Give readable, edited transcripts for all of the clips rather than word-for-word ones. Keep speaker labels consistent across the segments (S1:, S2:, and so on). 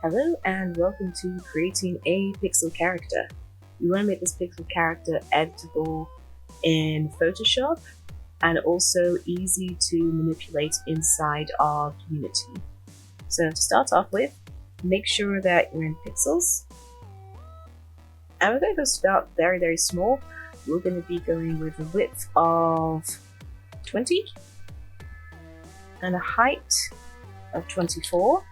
S1: Hello and welcome to creating a pixel character. You want to make this pixel character editable in Photoshop and also easy to manipulate inside of Unity. So to start off with, make sure that you're in pixels. And we're going to start very small. We're going to be going with a width of 20 and a height of 24.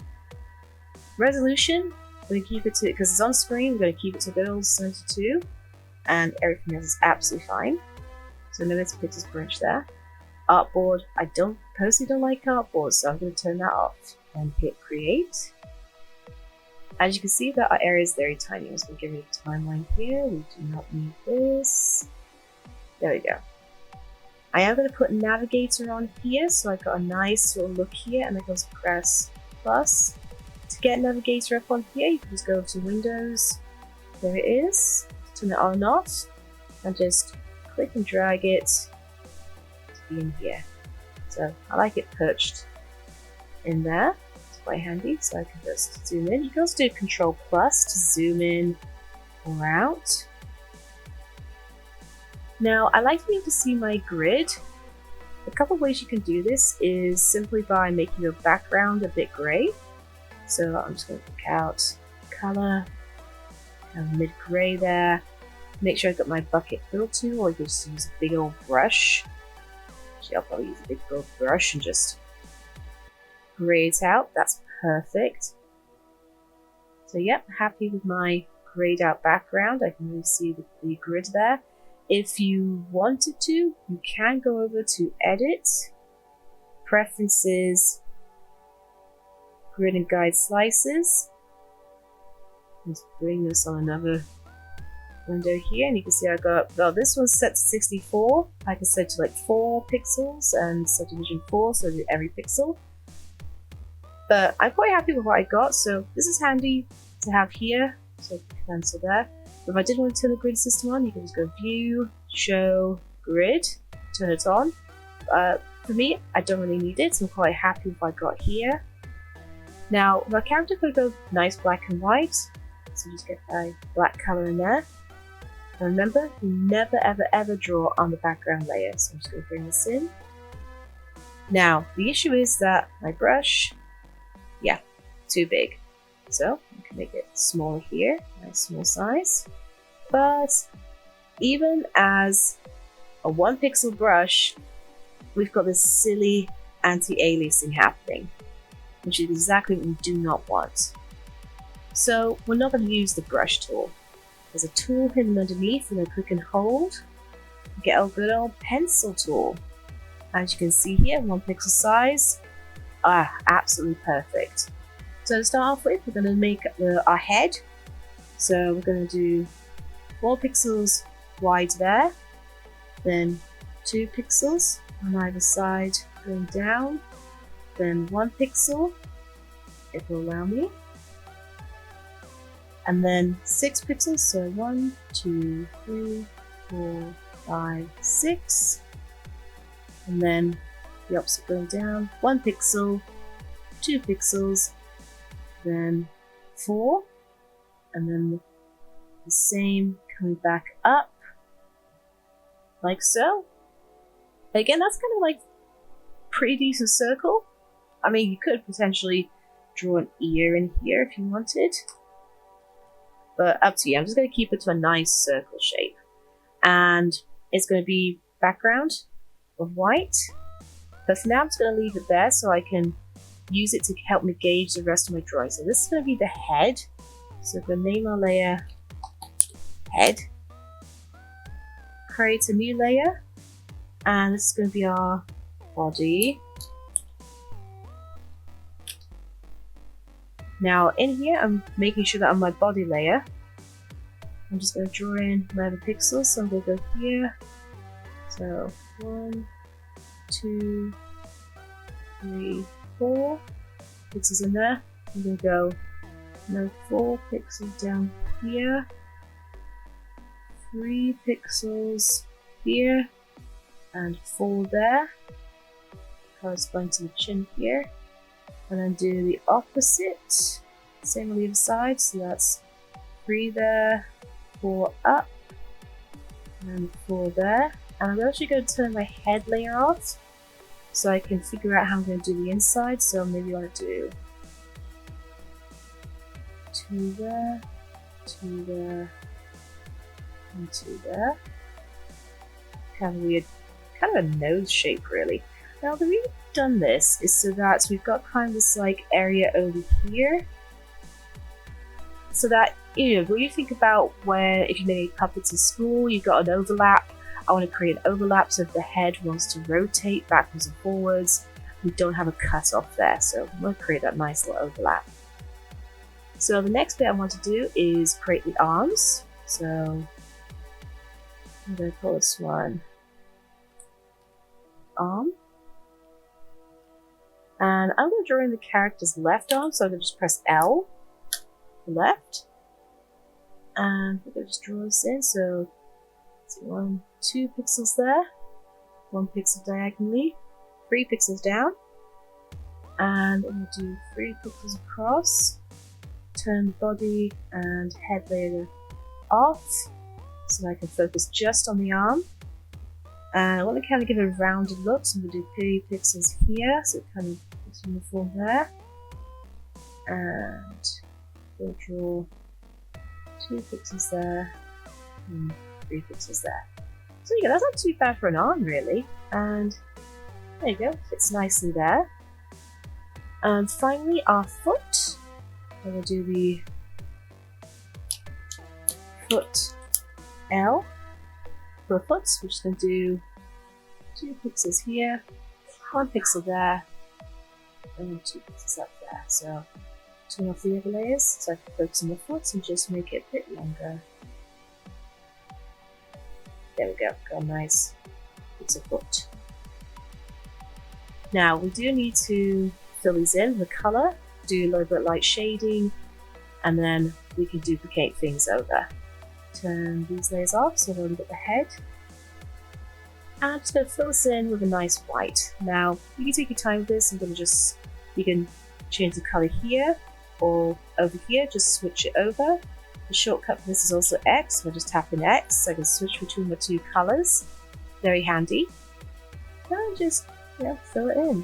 S1: Resolution, we're going to keep it to, because it's on screen, we're going to keep it to good old 72, and everything else is absolutely fine. So no pixels per inch there. Artboard, I personally don't like artboard, so I'm going to turn that off and hit create. As you can see, that our area is very tiny. So we'll give it a timeline here. We do not need this. There we go. I am going to put navigator on here, so I've got a nice little look here, and I can also press plus. To get navigator up on here, you can just go to Windows. There it is. Turn it on and off, and just click and drag it to be in here. So I like it perched in there. It's quite handy, so I can just zoom in. You can also do Control Plus to zoom in or out. Now I like to be able to see my grid. A couple of ways you can do this is simply by making your background a bit grey. So I'm just going to pick out color, kind of mid-gray there. Make sure I've got my bucket fill tool, or you can just use a big old brush. Actually, I'll probably use a big old brush and just gray it out. That's perfect. So yep, happy with my grayed out background. I can really see the grid there. If you wanted to, you can go over to Edit, Preferences, Grid and Guide Slices. Let's bring this on another window here, and you can see I got, well, this one's set to 64. I can set to like 4 pixels and subdivision 4, so do every pixel. But I'm quite happy with what I got, so this is handy to have here. So cancel there. If I did want to turn the grid system on, you can just go View, Show, Grid, turn it on. For me, I don't really need it, so I'm quite happy with what I got here. Now, my character could go nice black and white, so just get a black color in there. And remember, you never ever draw on the background layer, so I'm just going to bring this in. Now, the issue is that my brush, yeah, too big. So, you can make it smaller here, nice small size. But, even as a 1 pixel brush, we've got this silly anti-aliasing happening, which is exactly what we do not want. So we're not going to use the brush tool. There's a tool hidden underneath, and I click and hold. Get a good old pencil tool. As you can see here, 1 pixel size. Absolutely perfect. So to start off with, we're going to make our head. So we're going to do 4 pixels wide there, then 2 pixels on either side going down, then 1 pixel, it will allow me, and then 6 pixels, so 1, 2, 3, 4, 5, 6, and then the opposite going down, 1 pixel, 2 pixels, then 4, and then the same coming back up, like so. Again, that's kind of like pretty decent circle. I mean, you could potentially draw an ear in here if you wanted, but up to you. I'm just going to keep it to a nice circle shape, and it's going to be background of white. But for now, I'm just going to leave it there so I can use it to help me gauge the rest of my drawing. So this is going to be the head. So I'm going to name our layer Head. Create a new layer, and this is going to be our body. Now in here, I'm making sure that on my body layer, I'm just going to draw in my other pixels. So I'm going to go here. So 1, 2, 3, 4 pixels in there. I'm going to go another 4 pixels down here, 3 pixels here, and 4 there, corresponding to the chin here. And then do the opposite Same on the other side, so that's 3 there, 4 up, and 4 there. And I'm actually going to turn my head layer off so I can figure out how I'm going to do the inside. So maybe I want to do 2 there, 2 there, and 2 there. Kind of weird, kind of a nose shape really. Now the reason I've done this is so that we've got kind of this like area over here. So that, you know, when you think about where, if you made puppets in school, you've got an overlap. I want to create an overlap so if the head wants to rotate backwards and forwards, we don't have a cut off there. So I'm going to create that nice little overlap. So the next bit I want to do is create the arms. So I'm going to call this one arm. And I'm going to draw in the character's left arm, so I'm going to just press L, left. And we're going to just draw this in. So 1, 2 pixels there, 1 pixel diagonally, 3 pixels down, and I'm going to do 3 pixels across, turn the body and head layer off so that I can focus just on the arm. And I want to kind of give it a rounded look, so I'm going to do 3 pixels here, so it kind of looks uniform there. And we'll draw 2 pixels there, and 3 pixels there. So yeah, that's not too bad for an arm really. And there you go, fits nicely there. And finally our foot. I will do the foot L for foot. We're just going to do 2 pixels here, 1 pixel there, and 2 pixels up there. So turn off the other layers so I can focus on the foot and just make it a bit longer. There we go, got a nice pixel foot. Now we do need to fill these in with colour, do a little bit of light shading, and then we can duplicate things over. Turn these layers off so I've already got the head. And I'm just going to fill this in with a nice white. Now you can take your time with this. I'm going to just, you can change the colour here or over here, just switch it over. The shortcut for this is also X, so I just tap in X so I can switch between the 2 colours. Very handy. And just, fill it in.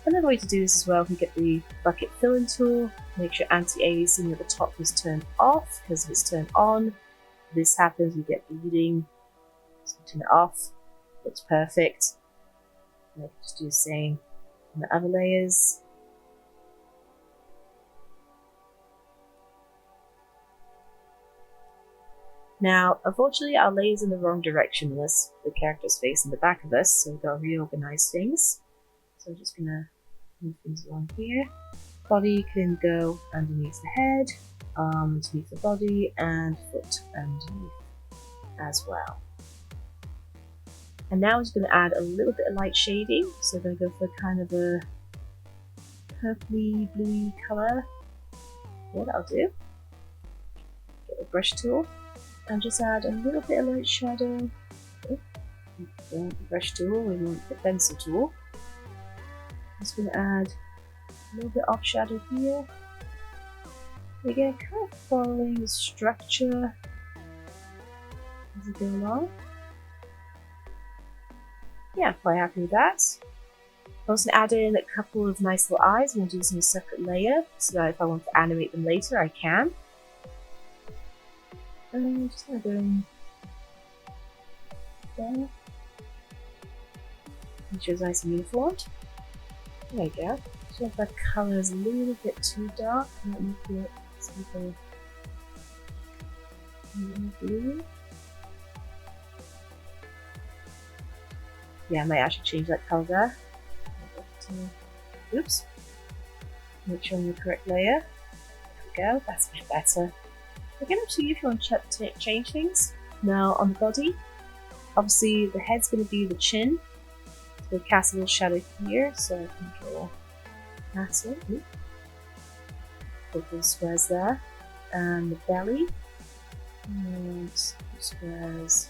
S1: Another way to do this as well, we get the bucket filling tool, make sure anti-aliasing at the top is turned off, because if it's turned on, this happens, we get bleeding. So turn it off, looks perfect. And I can just do the same on the other layers. Now, unfortunately, our layer's in the wrong direction unless the character's facing the back of us, so we've got to reorganize things. So I'm just gonna move things along here. Body can go underneath the head, arm underneath the body, and foot underneath as well. And now I'm just going to add a little bit of light shading. So I'm going to go for kind of a purpley, bluey colour. Yeah, that'll do. Get a brush tool and just add a little bit of light shadow. Oh, we want the brush tool, we want the pencil tool. I'm just going to add a little bit off shadow here. Again, kind of following the structure as we go along. Yeah, quite happy with that. I'm also going to add in a couple of nice little eyes. I'm going to do this in a separate layer so that if I want to animate them later, I can. And I'm just going to go in there. Make sure it's nice and uniform. There you go. So if that colour is a little bit too dark, I might make it something blue. Yeah, I might actually change that colour there. Oops. Make sure I'm in the correct layer. There we go, that's a bit better. Again, up to you if you want to change things. Now on the body, obviously the head's going to be the chin. So we'll cast a little shadow here, so I can draw that in. Put those squares there. And the belly. And squares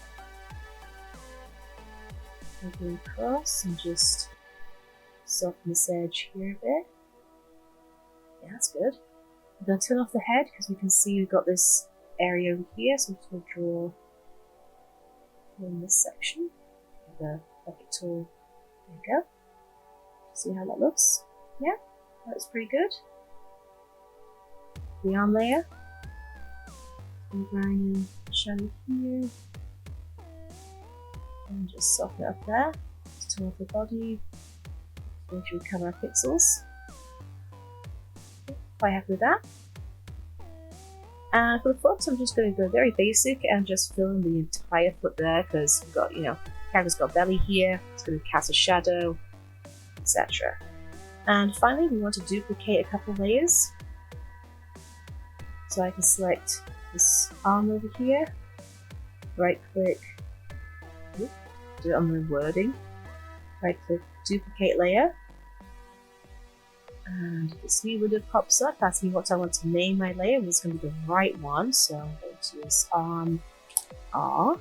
S1: So go across and just soften this edge here a bit. Yeah, that's good. I'm going to turn off the head because we can see we've got this area over here, so I'm just going to draw in this section with the bucket tool. There we go. See how that looks? Yeah, that's pretty good. The arm layer. Bring in shadow here. And just soften it up there. Just turn off the body. Make sure we cover our pixels. Quite happy with that. And for the foot, I'm just going to go very basic and just fill in the entire foot there because we've got, character's got belly here, it's going to cast a shadow, etc. And finally, we want to duplicate a couple layers. So I can select this arm over here, right click, do it on the wording, right click, duplicate layer. And this new window pops up, asking me what I want to name my layer. It's going to be the right one, so I'm going to use arm R.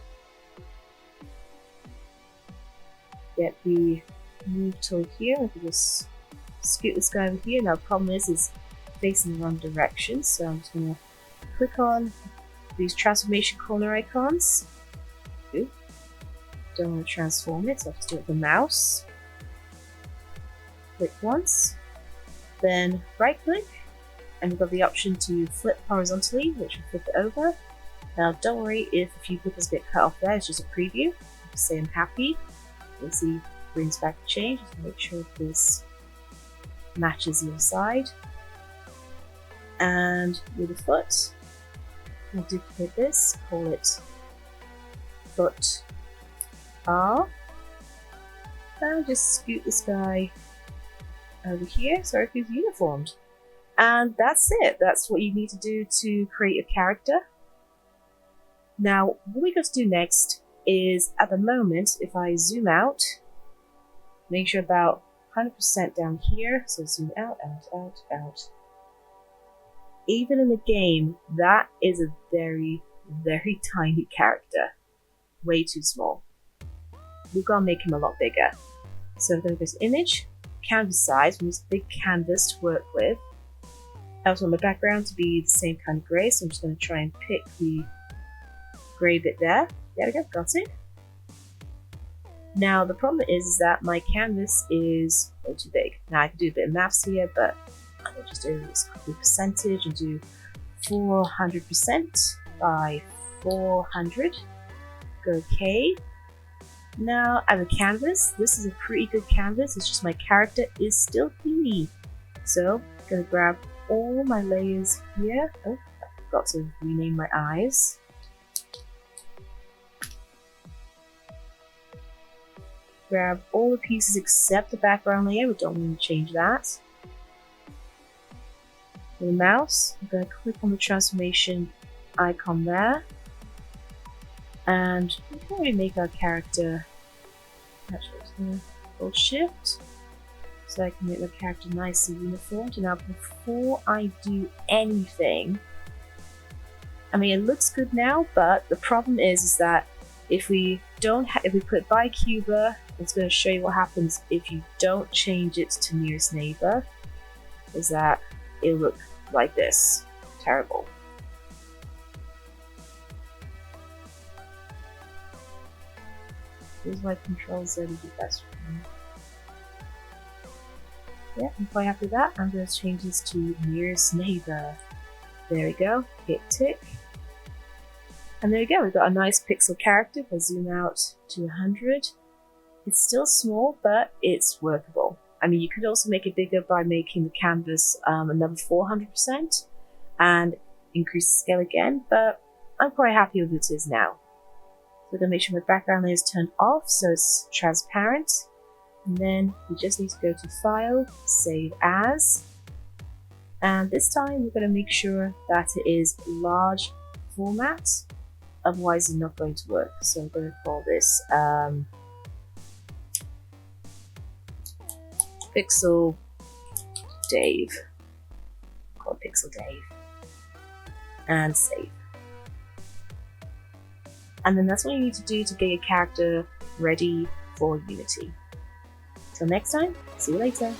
S1: Get the move tool here. I can just scoot this guy over here. Now, the problem is it's facing the wrong direction, so I'm just going to click on these transformation corner icons. Ooh. Don't want to transform it, so I have to do it with the mouse. Click once. Then right click, and we've got the option to flip horizontally, which will flip it over. Now don't worry if a few pixels get cut off there, it's just a preview. Just say I'm happy. You'll see brings back the change. Just make sure this matches the other side. And with the foot, I'll duplicate this, call it foot R. And just scoot this guy over here so everything's uniformed. And that's it. That's what you need to do to create a character. Now, what we're going to do next is, at the moment, if I zoom out, make sure about 100% down here, so zoom out, out. Even in the game, that is a very, very tiny character. Way too small. We've got to make him a lot bigger. So I'm going to go to Image, Canvas Size, we use a big canvas to work with. I also want my background to be the same kind of grey, so I'm just going to try and pick the grey bit there. There we go, got it. Now the problem is that my canvas is way too big. Now I can do a bit of maths here, but I'll just do this quickly percentage and do 400% by 400. Go OK. Now I have a canvas. This is a pretty good canvas, it's just my character is still teeny. So I'm going to grab all my layers here. Oh, I forgot to rename my eyes. Grab all the pieces except the background layer, we don't want to change that. With the mouse, I'm going to click on the transformation icon there. And we can really make our character, actually, I'm going to hold shift so I can make my character nice and uniformed. Now, before I do anything, I mean, it looks good now, but the problem is that if we put by Cuba, it's going to show you what happens if you don't change it to nearest neighbor. Is that it'll look like this. Terrible. Here's my Control Z to do best for me. Yeah, I'm quite happy with that. I'm going to change this to nearest neighbor. There we go. Hit tick. And there we go. We've got a nice pixel character. If I zoom out to 100, it's still small, but it's workable. I mean, you could also make it bigger by making the canvas another 400% and increase the scale again, but I'm quite happy with it is now. So I'm going to make sure my background layer is turned off so it's transparent. And then we just need to go to File, Save As. And this time we're going to make sure that it is large format, otherwise it's not going to work. So I'm going to call this Pixel Dave. Call it Pixel Dave. And save. And then that's what you need to do to get your character ready for Unity. Till next time, see you later.